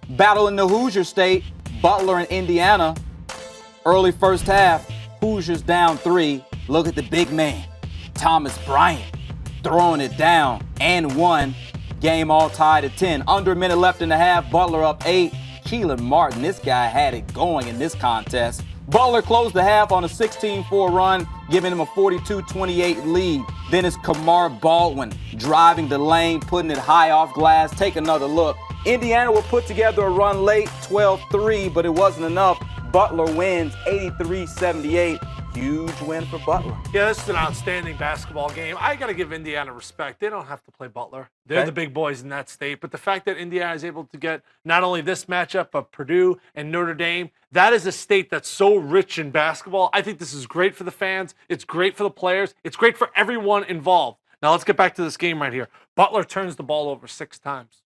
Battle in the Hoosier State, Butler and Indiana. Early first half, Hoosiers down 3. Look at the big man, Thomas Bryant, throwing it down and 1. Game all tied at 10. Under a minute left in the half, Butler up 8. Kelan Martin, this guy had it going in this contest. Butler closed the half on a 16-4 run, giving him a 42-28 lead. Then it's Kamar Baldwin driving the lane, putting it high off glass. Take another look. Indiana will put together a run late, 12-3, but it wasn't enough. Butler wins 83-78. Huge win for Butler. Yeah, this is an outstanding basketball game. I got to give Indiana respect. They don't have to play Butler. They're the big boys in that state. But the fact that Indiana is able to get not only this matchup, but Purdue and Notre Dame, that is a state that's so rich in basketball. I think this is great for the fans. It's great for the players. It's great for everyone involved. Now let's get back to this game right here. Butler turns the ball over 6 times.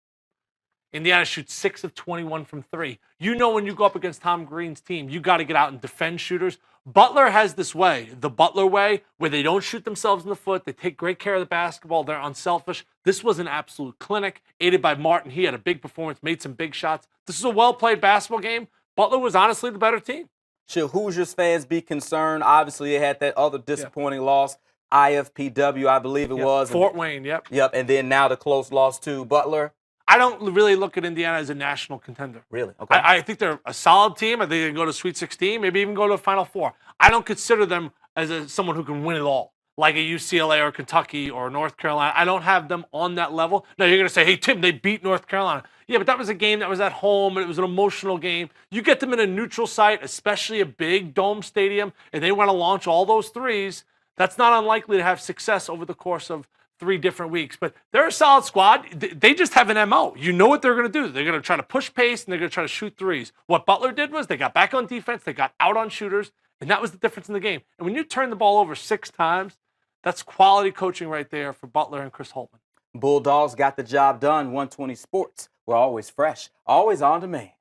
Indiana shoots 6 of 21 from 3. You know when you go up against Tom Green's team, you got to get out and defend shooters. Butler has this way, the Butler way, where they don't shoot themselves in the foot. They take great care of the basketball. They're unselfish. This was an absolute clinic, aided by Martin. He had a big performance, made some big shots. This is a well-played basketball game. Butler was honestly the better team. Should Hoosiers fans be concerned? Obviously, they had that other disappointing loss, IFPW, I believe it was. Fort Wayne, Yep, and then now the close loss to Butler. I don't really look at Indiana as a national contender. Really? Okay. I think they're a solid team. I think they can go to Sweet 16, maybe even go to a Final Four. I don't consider them as someone who can win it all, like a UCLA or Kentucky or North Carolina. I don't have them on that level. Now, you're going to say, hey, Tim, they beat North Carolina. Yeah, but that was a game that was at home, and it was an emotional game. You get them in a neutral site, especially a big dome stadium, and they want to launch all those threes. That's not unlikely to have success over the course of 3 different weeks, but they're a solid squad. They just have an MO. You know what they're going to do. They're going to try to push pace, and they're going to try to shoot threes. What Butler did was they got back on defense, they got out on shooters, and that was the difference in the game. And when you turn the ball over 6 times, that's quality coaching right there for Butler and Chris Holtmann. Bulldogs got the job done. 120 Sports. We're always fresh, always on demand.